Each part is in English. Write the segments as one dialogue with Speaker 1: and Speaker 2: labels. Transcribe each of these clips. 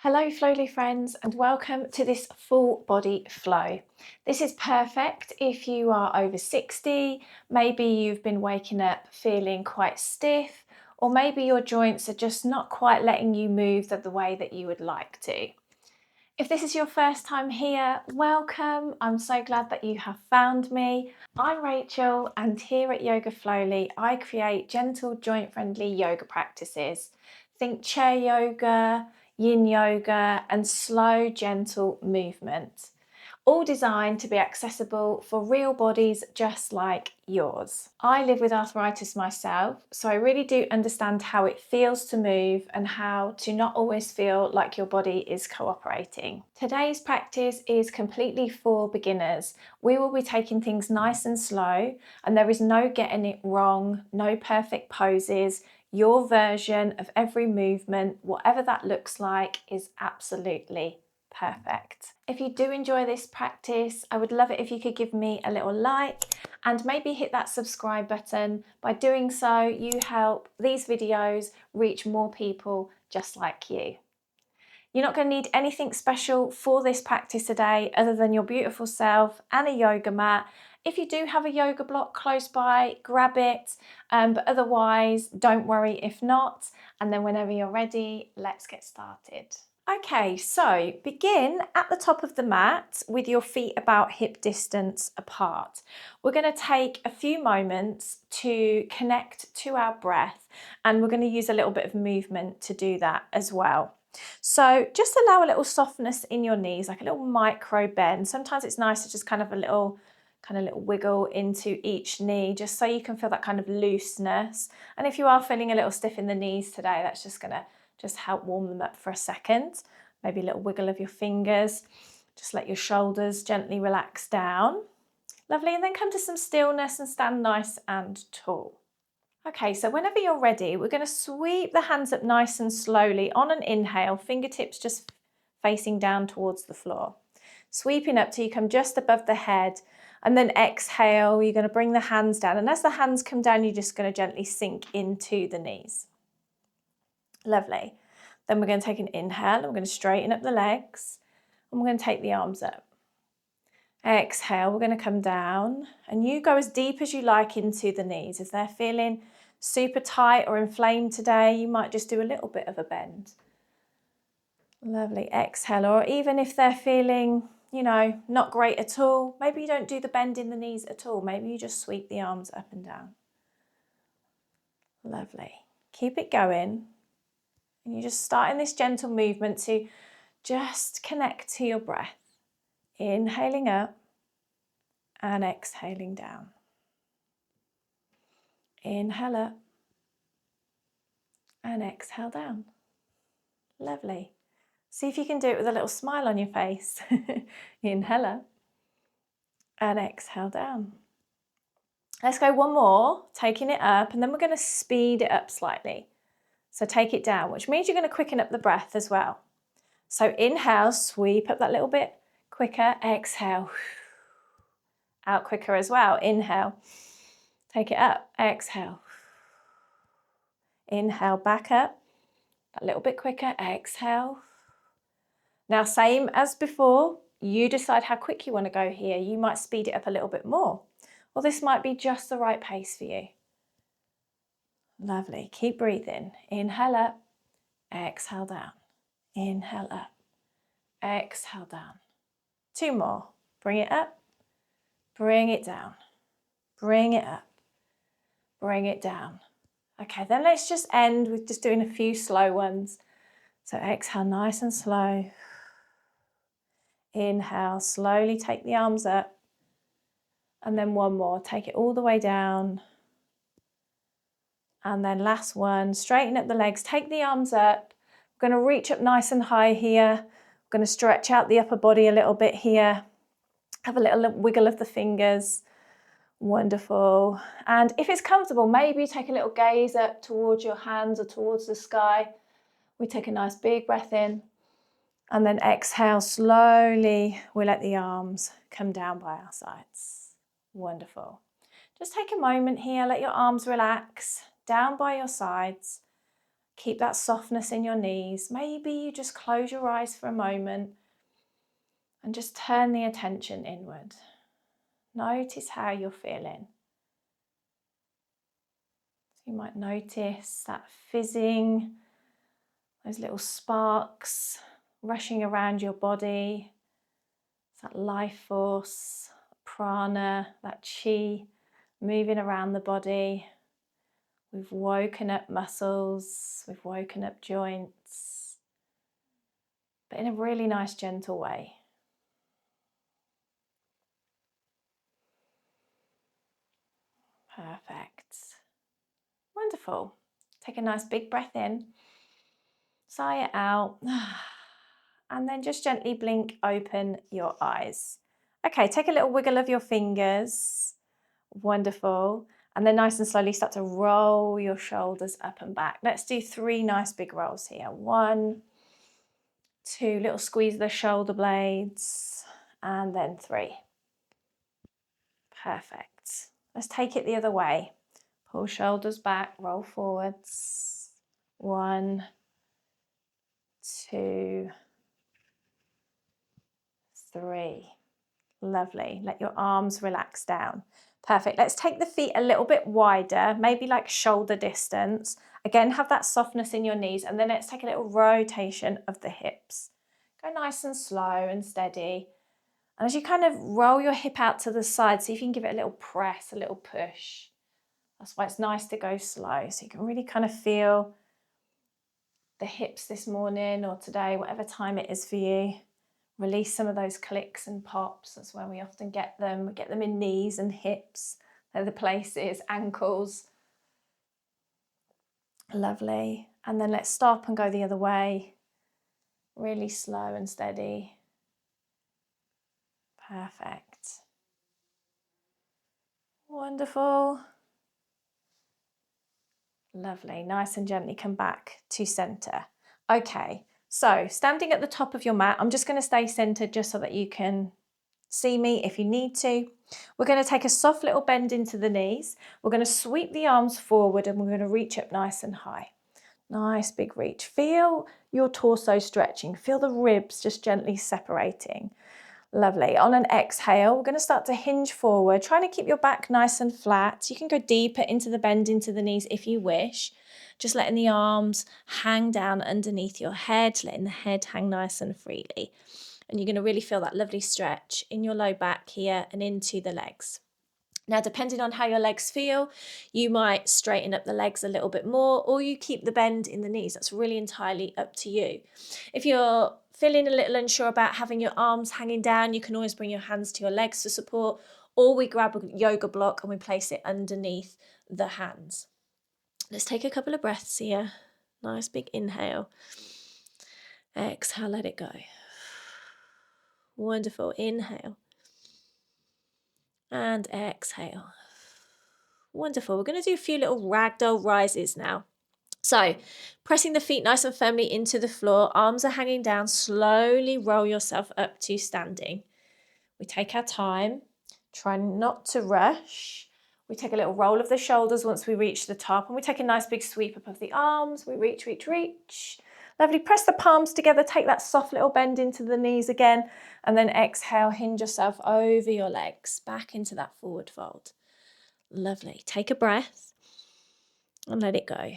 Speaker 1: Hello Flowly friends and welcome to this full body flow. This is perfect if you are over 60, maybe you've been waking up feeling quite stiff, or maybe your joints are just not quite letting you move the way that you would like to. If this is your first time here, welcome. I'm so glad that you have found me. I'm Rachel and here at Yoga Flowly, I create gentle joint friendly yoga practices. Think chair yoga, yin yoga and slow gentle movement. All designed to be accessible for real bodies just like yours. I live with arthritis myself, so I really do understand how it feels to move and how to not always feel like your body is cooperating. Today's practice is completely for beginners. We will be taking things nice and slow, and there is no getting it wrong, no perfect poses. Your version of every movement, whatever that looks like, is absolutely perfect. If you do enjoy this practice, I would love it if you could give me a little like and maybe hit that subscribe button. By doing so, you help these videos reach more people just like you. You're not going to need anything special for this practice today other than your beautiful self and a yoga mat. If you do have a yoga block close by, grab it, but otherwise don't worry if not. And then whenever you're ready, let's get started. Okay, so begin at the top of the mat with your feet about hip distance apart. We're going to take a few moments to connect to our breath, and we're going to use a little bit of movement to do that as well. So just allow a little softness in your knees, like a little micro bend. Sometimes it's nice to just kind of a little wiggle into each knee, just so you can feel that kind of looseness. And if you are feeling a little stiff in the knees today, that's just going to help warm them up for a second. Maybe a little wiggle of your fingers. Just let your shoulders gently relax down. Lovely, and then come to some stillness and stand nice and tall. Okay, so whenever you're ready, we're going to sweep the hands up nice and slowly on an inhale, fingertips just facing down towards the floor. Sweeping up till you come just above the head, and then exhale, you're going to bring the hands down, and as the hands come down, you're just going to gently sink into the knees. Lovely. Then we're going to take an inhale and we're going to straighten up the legs and we're going to take the arms up. Exhale, we're going to come down and you go as deep as you like into the knees. If they're feeling super tight or inflamed today, you might just do a little bit of a bend. Lovely. Exhale, or even if they're feeling, not great at all, maybe you don't do the bend in the knees at all. Maybe you just sweep the arms up and down. Lovely. Keep it going. And you're just starting this gentle movement to just connect to your breath. Inhaling up and exhaling down. Inhale up and exhale down. Lovely. See if you can do it with a little smile on your face. Inhale up and exhale down. Let's go one more, taking it up, and then we're going to speed it up slightly. So take it down, which means you're going to quicken up the breath as well. So inhale, sweep up that little bit quicker. Exhale, out quicker as well. Inhale, take it up. Exhale, inhale, back up, a little bit quicker. Exhale. Now, same as before, you decide how quick you want to go here. You might speed it up a little bit more, or this might be just the right pace for you. Lovely. Keep breathing. Inhale up, exhale down. Inhale up, exhale down. Two more. Bring it up, bring it down, bring it up, bring it down. Okay, then let's just end with just doing a few slow ones. So exhale nice and slow. Inhale, slowly take the arms up. And then one more, take it all the way down. And then last one, straighten up the legs, take the arms up. We're going to reach up nice and high here. We're going to stretch out the upper body a little bit here. Have a little wiggle of the fingers. Wonderful. And if it's comfortable, maybe take a little gaze up towards your hands or towards the sky. We take a nice big breath in and then exhale slowly. We let the arms come down by our sides. Wonderful. Just take a moment here, let your arms relax down by your sides. Keep that softness in your knees. Maybe you just close your eyes for a moment and just turn the attention inward. Notice how you're feeling. So you might notice that fizzing, those little sparks rushing around your body. It's that life force, prana, that chi moving around the body. We've woken up muscles, we've woken up joints, but in a really nice, gentle way. Perfect. Wonderful. Take a nice big breath in, sigh it out, and then just gently blink open your eyes. Okay, take a little wiggle of your fingers. Wonderful. And then nice and slowly start to roll your shoulders up and back. Let's do 3 nice big rolls here. 1, 2, little squeeze of the shoulder blades, and then 3. Perfect. Let's take it the other way. Pull shoulders back, roll forwards. 1, 2, 3. Lovely. Let your arms relax down. Perfect. Let's take the feet a little bit wider, maybe like shoulder distance. Again, have that softness in your knees, and then let's take a little rotation of the hips. Go nice and slow and steady. And as you kind of roll your hip out to the side, see if you can give it a little press, a little push. That's why it's nice to go slow, so you can really kind of feel the hips this morning or today, whatever time it is for you. Release some of those clicks and pops. That's where we often get them. We get them in knees and hips. They're the places, ankles. Lovely. And then let's stop and go the other way. Really slow and steady. Perfect. Wonderful. Lovely. Nice and gently come back to center. Okay. So standing at the top of your mat, I'm just going to stay centered just so that you can see me if you need to. We're going to take a soft little bend into the knees. We're going to sweep the arms forward and we're going to reach up nice and high. Nice big reach. Feel your torso stretching. Feel the ribs just gently separating. Lovely. On an exhale, we're going to start to hinge forward, trying to keep your back nice and flat. You can go deeper into the bend into the knees if you wish. Just letting the arms hang down underneath your head, letting the head hang nice and freely. And you're going to really feel that lovely stretch in your low back here and into the legs. Now, depending on how your legs feel, you might straighten up the legs a little bit more, or you keep the bend in the knees. That's really entirely up to you. If you're feeling a little unsure about having your arms hanging down, you can always bring your hands to your legs for support, or we grab a yoga block and we place it underneath the hands. Let's take a couple of breaths here. Nice big inhale. Exhale, let it go. Wonderful. Inhale. And exhale. Wonderful. We're going to do a few little Ragdoll Rises now. So, pressing the feet nice and firmly into the floor, arms are hanging down, slowly roll yourself up to standing. We take our time, try not to rush. We take a little roll of the shoulders once we reach the top, and we take a nice big sweep up of the arms. We reach, reach, reach. Lovely. Press the palms together, take that soft little bend into the knees again, and then exhale, hinge yourself over your legs, back into that forward fold. Lovely. Take a breath and let it go.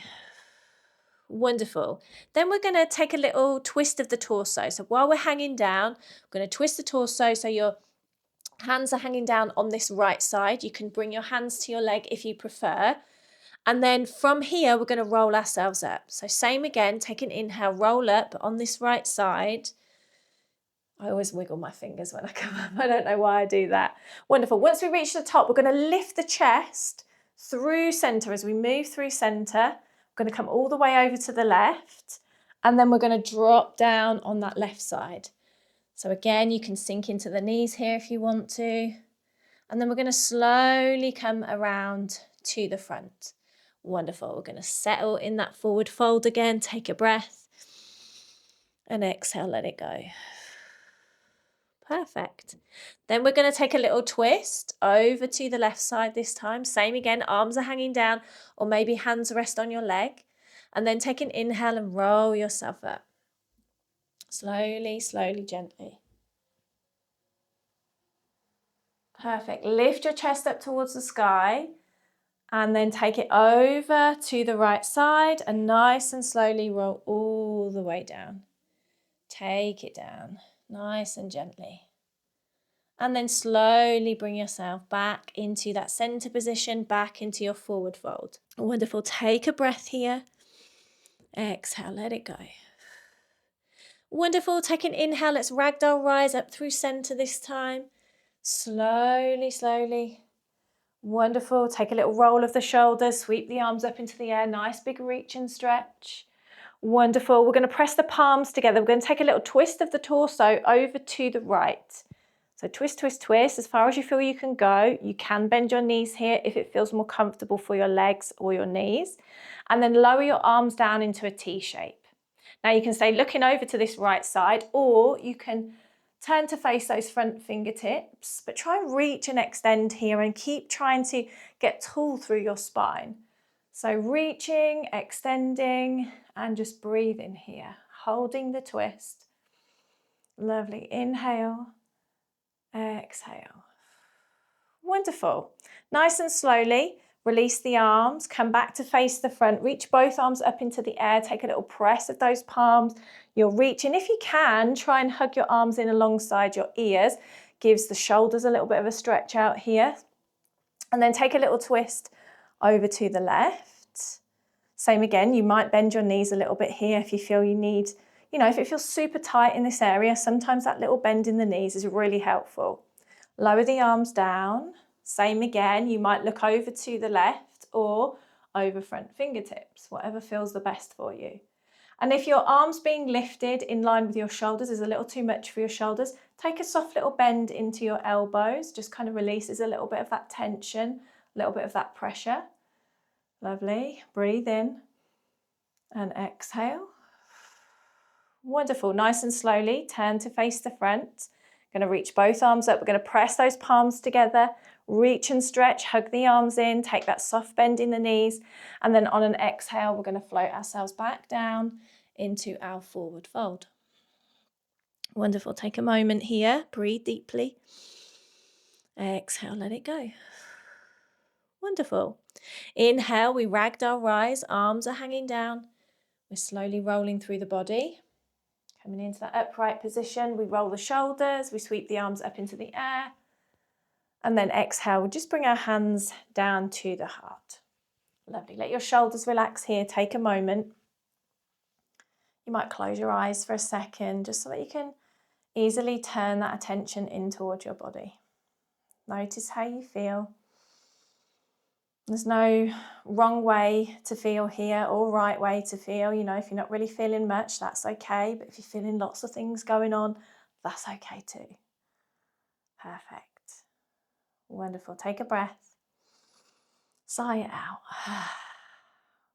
Speaker 1: Wonderful. Then we're going to take a little twist of the torso. So while we're hanging down, we're going to twist the torso so your hands are hanging down on this right side. You can bring your hands to your leg if you prefer. And then from here, we're going to roll ourselves up. So same again, take an inhale, roll up on this right side. I always wiggle my fingers when I come up. I don't know why I do that. Wonderful. Once we reach the top, we're going to lift the chest through center. As we move through center, we're going to come all the way over to the left, and then we're going to drop down on that left side. So again, you can sink into the knees here if you want to. And then we're going to slowly come around to the front. Wonderful. We're going to settle in that forward fold again. Take a breath and exhale, let it go. Perfect. Then we're going to take a little twist over to the left side this time. Same again, arms are hanging down, or maybe hands rest on your leg. And then take an inhale and roll yourself up. Slowly, slowly, gently. Perfect. Lift your chest up towards the sky and then take it over to the right side and nice and slowly roll all the way down. Take it down, nice and gently. And then slowly bring yourself back into that center position, back into your forward fold. Wonderful. Take a breath here. Exhale, let it go. Wonderful. Take an inhale. Let's ragdoll rise up through center this time. Slowly, slowly. Wonderful. Take a little roll of the shoulders. Sweep the arms up into the air. Nice big reach and stretch. Wonderful. We're going to press the palms together. We're going to take a little twist of the torso over to the right. So twist, twist, twist, as far as you feel you can go. You can bend your knees here if it feels more comfortable for your legs or your knees. And then lower your arms down into a T shape. Now you can stay looking over to this right side, or you can turn to face those front fingertips, but try and reach and extend here and keep trying to get tall through your spine. So reaching, extending, and just breathing here, holding the twist. Lovely. Inhale. Exhale. Wonderful. Nice and slowly, release the arms, come back to face the front, reach both arms up into the air, take a little press of those palms. You'll reach, and if you can, try and hug your arms in alongside your ears. Gives the shoulders a little bit of a stretch out here. And then take a little twist over to the left. Same again, you might bend your knees a little bit here if you feel you need, if it feels super tight in this area, sometimes that little bend in the knees is really helpful. Lower the arms down. Same again, you might look over to the left or over front fingertips, whatever feels the best for you. And if your arms being lifted in line with your shoulders is a little too much for your shoulders, take a soft little bend into your elbows, just kind of releases a little bit of that tension, a little bit of that pressure. Lovely. Breathe in and exhale. Wonderful. Nice and slowly turn to face the front. Going to reach both arms up. We're going to press those palms together, reach and stretch, hug the arms in, take that soft bend in the knees, and then on an exhale, we're going to float ourselves back down into our forward fold. Wonderful. Take a moment here, breathe deeply. Exhale, let it go. Wonderful. Inhale, we ragdoll rise, arms are hanging down. We're slowly rolling through the body. Coming into that upright position, we roll the shoulders, we sweep the arms up into the air. And then exhale, we'll just bring our hands down to the heart. Lovely. Let your shoulders relax here. Take a moment. You might close your eyes for a second, just so that you can easily turn that attention in towards your body. Notice how you feel. There's no wrong way to feel here or right way to feel. If you're not really feeling much, that's okay. But if you're feeling lots of things going on, that's okay too. Perfect. Wonderful. Take a breath. Sigh it out.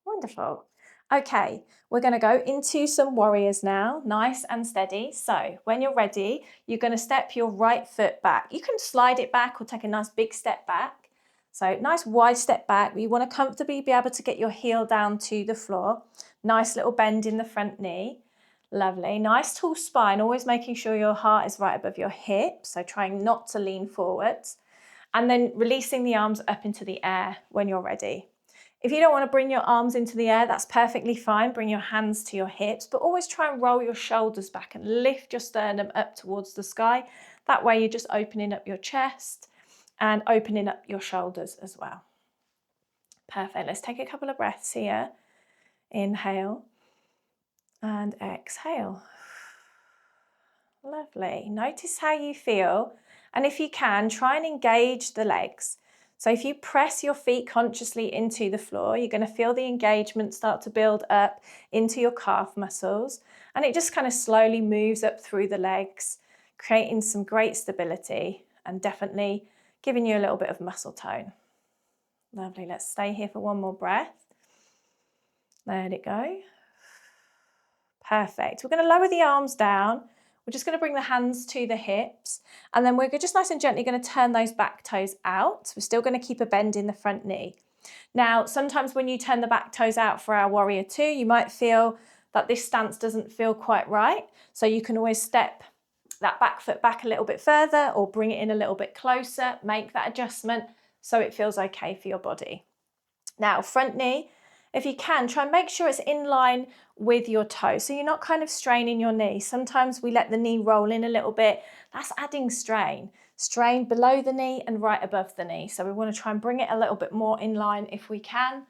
Speaker 1: Wonderful. Okay, we're going to go into some warriors now, nice and steady. So when you're ready, you're going to step your right foot back. You can slide it back or take a nice big step back. So nice wide step back. You want to comfortably be able to get your heel down to the floor. Nice little bend in the front knee. Lovely. Nice tall spine, always making sure your heart is right above your hips. So trying not to lean forwards. And then releasing the arms up into the air when you're ready. If you don't want to bring your arms into the air, that's perfectly fine. Bring your hands to your hips, but always try and roll your shoulders back and lift your sternum up towards the sky. That way you're just opening up your chest and opening up your shoulders as well. Perfect. Let's take a couple of breaths here. Inhale and exhale. Lovely. Notice how you feel. And if you can, try and engage the legs. So if you press your feet consciously into the floor, you're going to feel the engagement start to build up into your calf muscles. And it just kind of slowly moves up through the legs, creating some great stability and definitely giving you a little bit of muscle tone. Lovely. Let's stay here for one more breath. Let it go. Perfect. We're going to lower the arms down. We're just going to bring the hands to the hips, and then we're just nice and gently going to turn those back toes out. We're still going to keep a bend in the front knee. Now, sometimes when you turn the back toes out for our warrior two, you might feel that this stance doesn't feel quite right. So you can always step that back foot back a little bit further or bring it in a little bit closer, make that adjustment so it feels okay for your body. Now, front knee, if you can, try and make sure it's in line with your toe. So you're not kind of straining your knee. Sometimes we let the knee roll in a little bit. That's adding strain. Strain below the knee and right above the knee. So we want to try and bring it a little bit more in line if we can.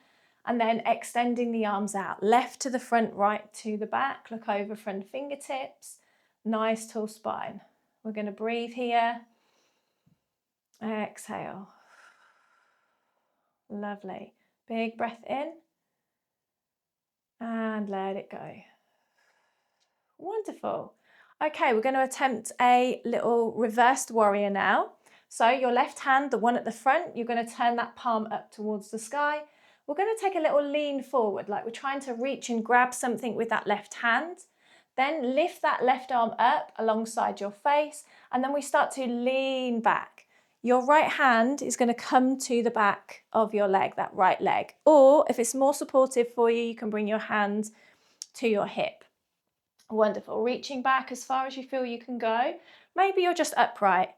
Speaker 1: And then extending the arms out, left to the front, right to the back. Look over front fingertips. Nice tall spine. We're going to breathe here. Exhale. Lovely. Big breath in. And let it go. Wonderful. Okay, we're going to attempt a little reversed warrior now. So your left hand, the one at the front, you're going to turn that palm up towards the sky. We're going to take a little lean forward, like we're trying to reach and grab something with that left hand. Then lift that left arm up alongside your face, and then we start to lean back. Your right hand is going to come to the back of your leg, that right leg. Or if it's more supportive for you, you can bring your hand to your hip. Wonderful. Reaching back as far as you feel you can go. Maybe you're just upright.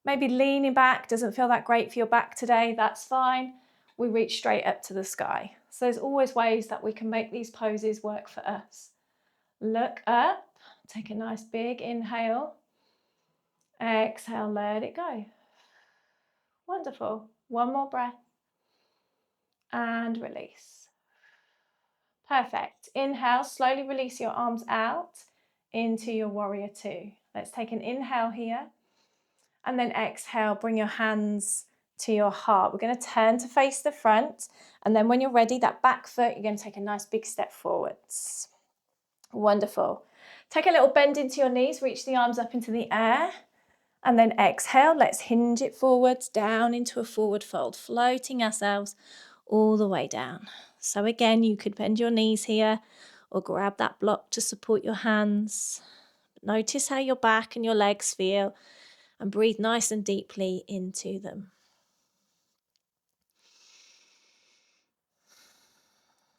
Speaker 1: Maybe leaning back doesn't feel that great for your back today. That's fine. We reach straight up to the sky. So there's always ways that we can make these poses work for us. Look up. Take a nice big inhale. Exhale, let it go. Wonderful. One more breath. And release. Perfect. Inhale, slowly release your arms out into your warrior two. Let's take an inhale here. And then exhale, bring your hands to your heart. We're going to turn to face the front. And then when you're ready, that back foot, you're going to take a nice big step forwards. Wonderful. Take a little bend into your knees, reach the arms up into the air. And then exhale, let's hinge it forwards, down into a forward fold, floating ourselves all the way down. So again, you could bend your knees here or grab that block to support your hands. Notice how your back and your legs feel and breathe nice and deeply into them.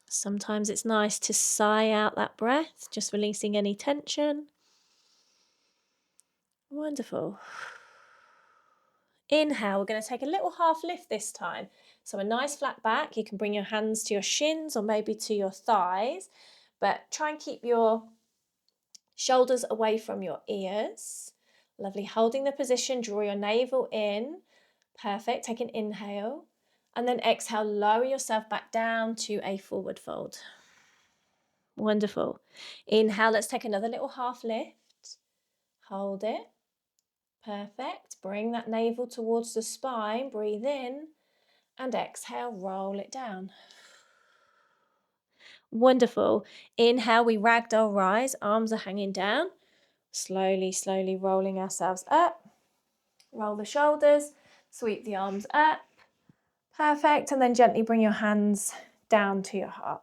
Speaker 1: Sometimes it's nice to sigh out that breath, just releasing any tension. Wonderful. Inhale, we're going to take a little half lift this time. So a nice flat back. You can bring your hands to your shins or maybe to your thighs, but try and keep your shoulders away from your ears. Lovely. Holding the position, draw your navel in. Perfect. Take an inhale. And then exhale, lower yourself back down to a forward fold. Wonderful. Inhale, let's take another little half lift. Hold it. Perfect. Bring that navel towards the spine. Breathe in. And exhale, roll it down. Wonderful. Inhale, we ragdoll rise. Arms are hanging down. Slowly, slowly rolling ourselves up. Roll the shoulders. Sweep the arms up. Perfect. And then gently bring your hands down to your heart.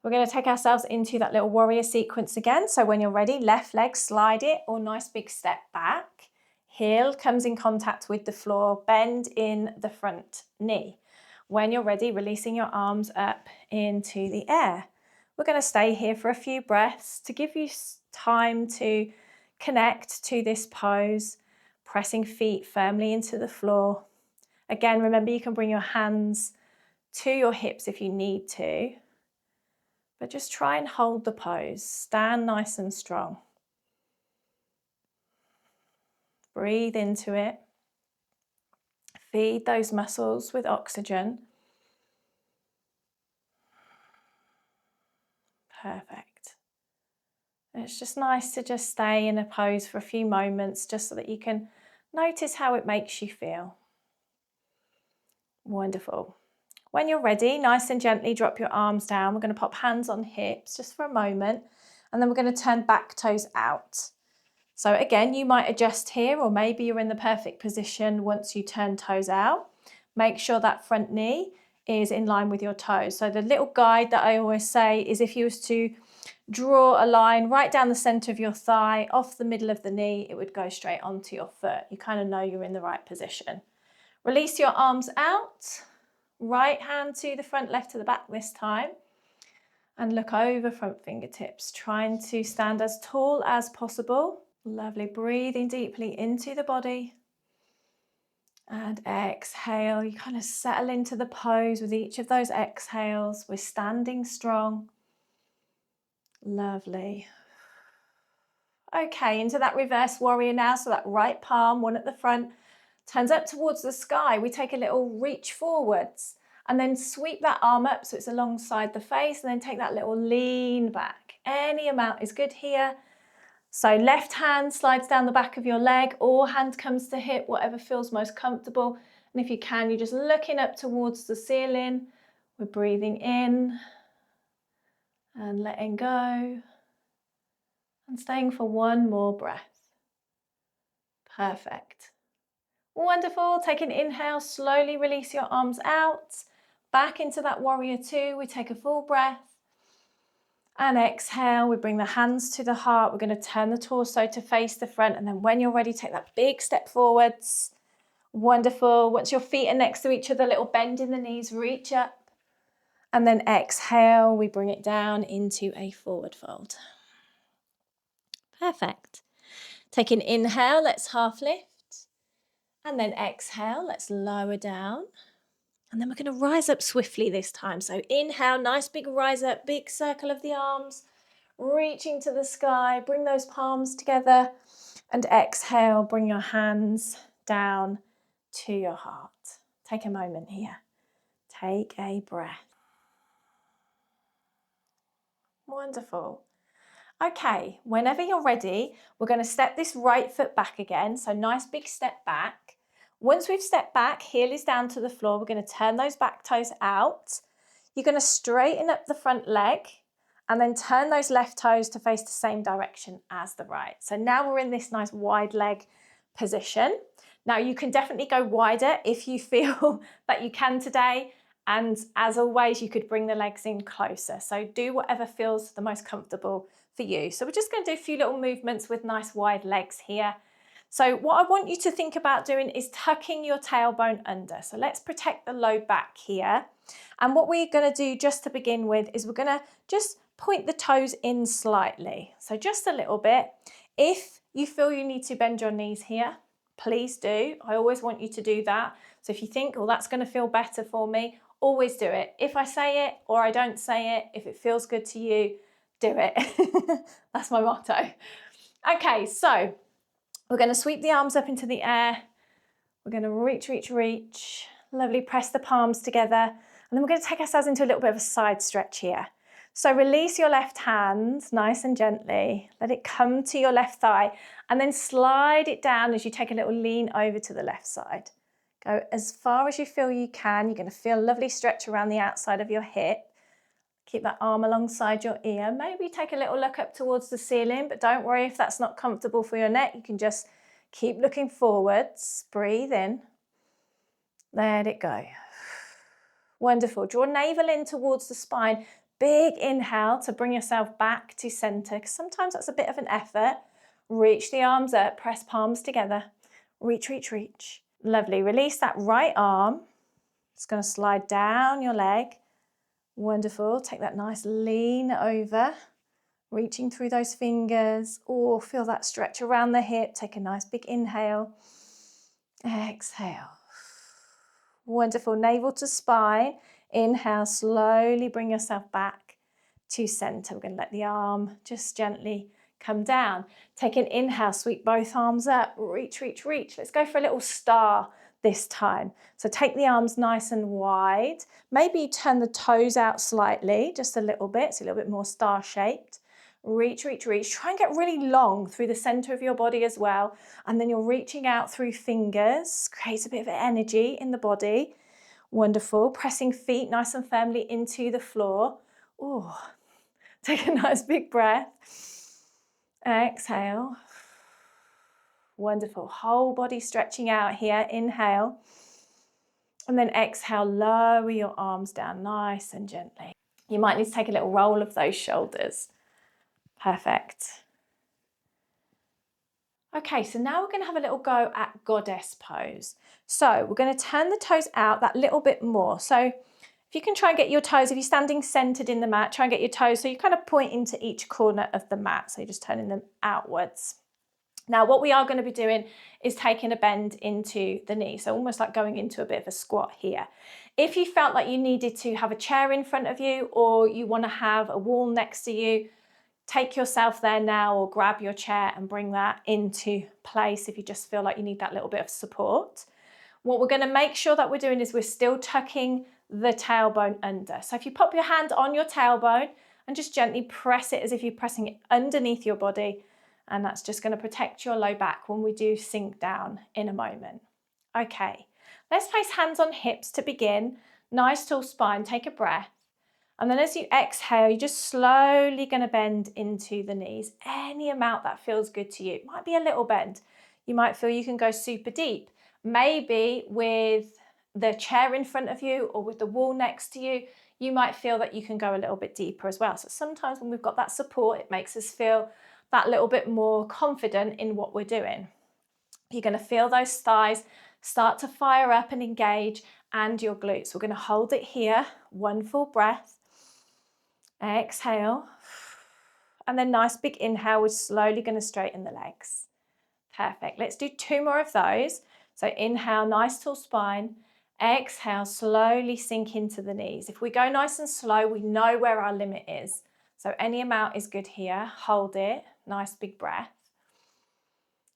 Speaker 1: We're going to take ourselves into that little warrior sequence again. So when you're ready, left leg, slide it or nice big step back. Heel comes in contact with the floor, bend in the front knee. When you're ready, releasing your arms up into the air. We're going to stay here for a few breaths to give you time to connect to this pose, pressing feet firmly into the floor. Again, remember you can bring your hands to your hips if you need to, but just try and hold the pose. Stand nice and strong. Breathe into it. Feed those muscles with oxygen. Perfect. It's just nice to just stay in a pose for a few moments just so that you can notice how it makes you feel. Wonderful. When you're ready, nice and gently drop your arms down. We're going to pop hands on hips just for a moment, and then we're going to turn back toes out. So again, you might adjust here, or maybe you're in the perfect position once you turn toes out. Make sure that front knee is in line with your toes. So the little guide that I always say is if you was to draw a line right down the center of your thigh, off the middle of the knee, it would go straight onto your foot. You kind of know you're in the right position. Release your arms out. Right hand to the front, left to the back this time. And look over front fingertips, trying to stand as tall as possible. Lovely, breathing deeply into the body. And exhale, you kind of settle into the pose with each of those exhales. We're standing strong. Lovely. Okay, into that reverse warrior now. So that right palm, one at the front, turns up towards the sky. We take a little reach forwards and then sweep that arm up so it's alongside the face, and then take that little lean back. Any amount is good here. So left hand slides down the back of your leg, or hand comes to hip, whatever feels most comfortable. And if you can, you're just looking up towards the ceiling. We're breathing in and letting go and staying for one more breath. Perfect. Wonderful. Take an inhale, slowly release your arms out, back into that warrior two. We take a full breath. And exhale, we bring the hands to the heart. We're going to turn the torso to face the front. And then when you're ready, take that big step forwards. Wonderful. Once your feet are next to each other, little bend in the knees, reach up. And then exhale, we bring it down into a forward fold. Perfect. Take an inhale, let's half lift. And then exhale, let's lower down. And then we're going to rise up swiftly this time. So inhale, nice big rise up, big circle of the arms, reaching to the sky, bring those palms together. And exhale, bring your hands down to your heart. Take a moment here. Take a breath. Wonderful. Okay, whenever you're ready, we're going to step this right foot back again. So nice big step back. Once we've stepped back, heel is down to the floor. We're going to turn those back toes out. You're going to straighten up the front leg and then turn those left toes to face the same direction as the right. So now we're in this nice wide leg position. Now you can definitely go wider if you feel that you can today. And as always, you could bring the legs in closer. So do whatever feels the most comfortable for you. So we're just going to do a few little movements with nice wide legs here. So what I want you to think about doing is tucking your tailbone under. So let's protect the low back here. And what we're going to do just to begin with is we're going to just point the toes in slightly. So just a little bit. If you feel you need to bend your knees here, please do. I always want you to do that. So if you think, oh, that's going to feel better for me, always do it. If I say it or I don't say it, if it feels good to you, do it. That's my motto. Okay, so we're going to sweep the arms up into the air. We're going to reach, reach, reach. Lovely, press the palms together. And then we're going to take ourselves into a little bit of a side stretch here. So release your left hand nice and gently. Let it come to your left thigh and then slide it down as you take a little lean over to the left side. Go as far as you feel you can. You're going to feel a lovely stretch around the outside of your hip. Keep that arm alongside your ear. Maybe take a little look up towards the ceiling, but don't worry if that's not comfortable for your neck. You can just keep looking forwards. Breathe in. Let it go. Wonderful. Draw navel in towards the spine. Big inhale to bring yourself back to center, because sometimes that's a bit of an effort. Reach the arms up, press palms together. Reach, reach, reach. Lovely. Release that right arm. It's going to slide down your leg. Wonderful. Take that nice lean over, reaching through those fingers. Oh, feel that stretch around the hip. Take a nice big inhale. Exhale. Wonderful. Navel to spine. Inhale, slowly bring yourself back to center. We're going to let the arm just gently come down. Take an inhale, sweep both arms up. Reach, reach, reach. Let's go for a little star this time. So take the arms nice and wide. Maybe you turn the toes out slightly, just a little bit, so a little bit more star-shaped. Reach, reach, reach. Try and get really long through the center of your body as well. And then you're reaching out through fingers. Creates a bit of energy in the body. Wonderful. Pressing feet nice and firmly into the floor. Oh, take a nice big breath. Exhale. Wonderful. Whole body stretching out here. Inhale. And then exhale, lower your arms down nice and gently. You might need to take a little roll of those shoulders. Perfect. Okay, so now we're going to have a little go at goddess pose. So we're going to turn the toes out that little bit more. So if you can try and get your toes, if you're standing centered in the mat, try and get your toes so you kind of point into each corner of the mat. So you're just turning them outwards. Now what we are going to be doing is taking a bend into the knee. So almost like going into a bit of a squat here. If you felt like you needed to have a chair in front of you or you want to have a wall next to you, take yourself there now or grab your chair and bring that into place if you just feel like you need that little bit of support. What we're going to make sure that we're doing is we're still tucking the tailbone under. So if you pop your hand on your tailbone and just gently press it as if you're pressing it underneath your body, and that's just going to protect your low back when we do sink down in a moment. Okay, let's place hands on hips to begin. Nice tall spine, take a breath. And then as you exhale, you're just slowly going to bend into the knees. Any amount that feels good to you. It might be a little bend. You might feel you can go super deep. Maybe with the chair in front of you or with the wall next to you, you might feel that you can go a little bit deeper as well. So sometimes when we've got that support, it makes us feel that little bit more confident in what we're doing. You're going to feel those thighs start to fire up and engage, and your glutes. We're going to hold it here, one full breath. Exhale, and then nice big inhale. We're slowly going to straighten the legs. Perfect. Let's do 2 more of those. So inhale, nice tall spine. Exhale, slowly sink into the knees. If we go nice and slow, we know where our limit is. So any amount is good here. Hold it, nice big breath.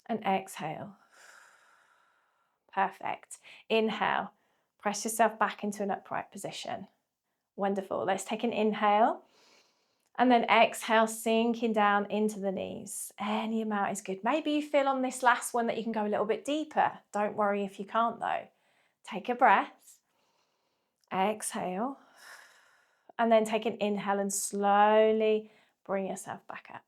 Speaker 1: And exhale. Perfect. Inhale, press yourself back into an upright position. Wonderful. Let's take an inhale. And then exhale, sinking down into the knees. Any amount is good. Maybe you feel on this last one that you can go a little bit deeper. Don't worry if you can't though. Take a breath. Exhale. And then take an inhale and slowly bring yourself back up.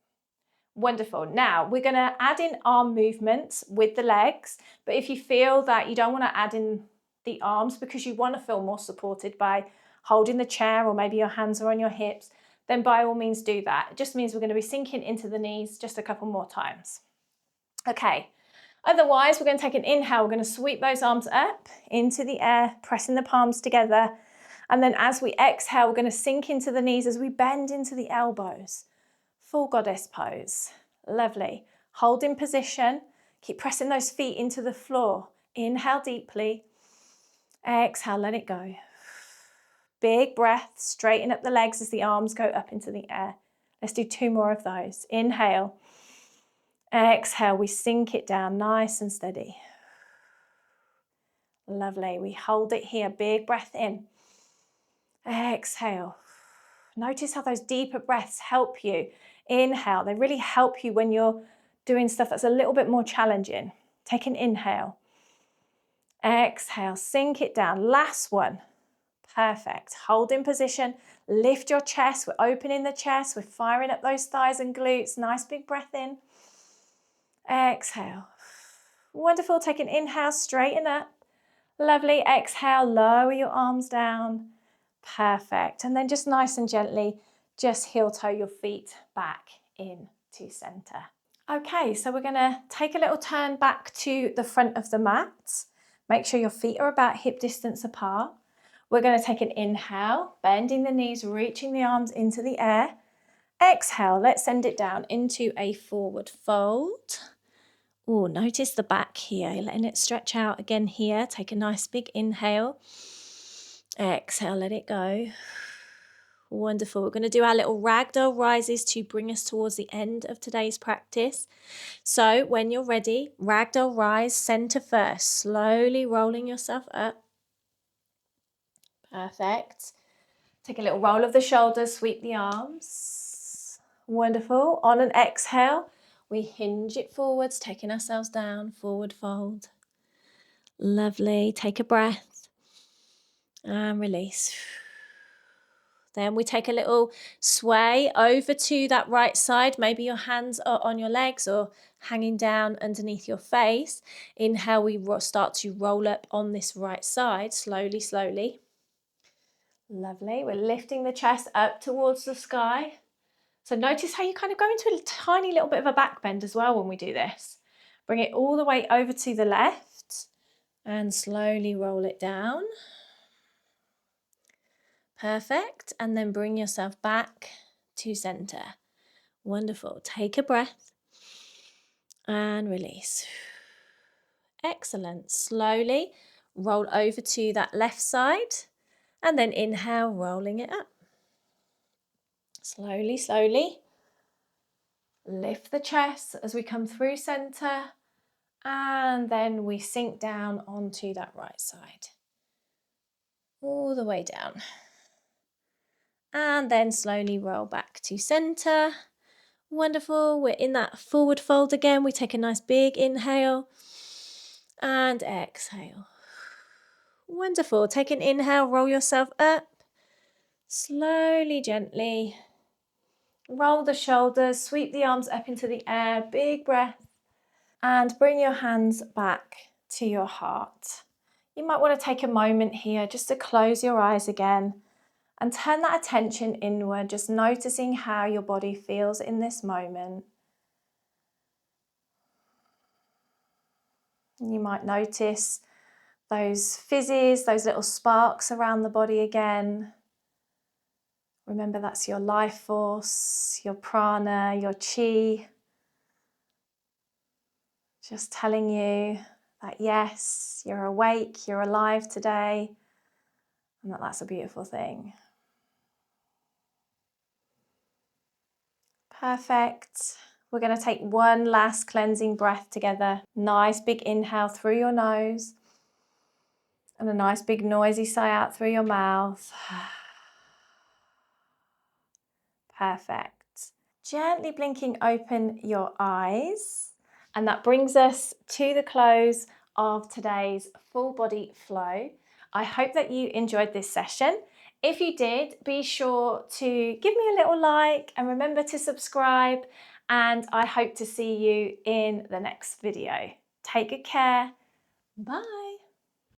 Speaker 1: Wonderful. Now we're going to add in arm movements with the legs. But if you feel that you don't want to add in the arms because you want to feel more supported by holding the chair or maybe your hands are on your hips, then by all means do that. It just means we're going to be sinking into the knees just a couple more times. Okay, otherwise we're going to take an inhale. We're going to sweep those arms up into the air, pressing the palms together. And then as we exhale, we're going to sink into the knees as we bend into the elbows. Full goddess pose. Lovely. Hold in position. Keep pressing those feet into the floor. Inhale deeply. Exhale, let it go. Big breath, straighten up the legs as the arms go up into the air. Let's do 2 more of those. Inhale. Exhale, we sink it down nice and steady. Lovely. We hold it here. Big breath in. Exhale. Notice how those deeper breaths help you. Inhale. They really help you when you're doing stuff that's a little bit more challenging. Take an inhale. Exhale. Sink it down. Last one. Perfect. Hold in position. Lift your chest. We're opening the chest. We're firing up those thighs and glutes. Nice big breath in. Exhale. Wonderful. Take an inhale. Straighten up. Lovely. Exhale. Lower your arms down. Perfect. And then just nice and gently, just heel toe your feet back into center. Okay, so we're going to take a little turn back to the front of the mat. Make sure your feet are about hip distance apart. We're going to take an inhale, bending the knees, reaching the arms into the air. Exhale, let's send it down into a forward fold. Oh, notice the back here, letting it stretch out again here. Take a nice big inhale. Exhale, let it go. Wonderful. We're going to do our little Ragdoll Rises to bring us towards the end of today's practice. So when you're ready, Ragdoll Rise, center first, slowly rolling yourself up. Perfect. Take a little roll of the shoulders, sweep the arms. Wonderful. On an exhale, we hinge it forwards, taking ourselves down, forward fold. Lovely. Take a breath and release. Then we take a little sway over to that right side. Maybe your hands are on your legs or hanging down underneath your face. Inhale, we start to roll up on this right side, slowly, slowly. Lovely. We're lifting the chest up towards the sky. So notice how you kind of go into a tiny little bit of a back bend as well when we do this. Bring it all the way over to the left and slowly roll it down. Perfect. And then bring yourself back to center. Wonderful. Take a breath and release. Excellent. Slowly roll over to that left side and then inhale, rolling it up. Slowly, slowly. Lift the chest as we come through center, and then we sink down onto that right side. All the way down. And then slowly roll back to center. Wonderful. We're in that forward fold again. We take a nice big inhale and exhale. Wonderful. Take an inhale, roll yourself up. Slowly, gently. Roll the shoulders, sweep the arms up into the air, big breath, and bring your hands back to your heart. You might want to take a moment here just to close your eyes again and turn that attention inward, just noticing how your body feels in this moment. You might notice those fizzes, those little sparks around the body again. Remember, that's your life force, your prana, your chi. Just telling you that yes, you're awake, you're alive today, and that's a beautiful thing. Perfect. We're going to take one last cleansing breath together. Nice big inhale through your nose and a nice big noisy sigh out through your mouth. Perfect. Gently blinking open your eyes. And that brings us to the close of today's full body flow. I hope that you enjoyed this session. If you did, be sure to give me a little like and remember to subscribe. And I hope to see you in the next video. Take good care. Bye.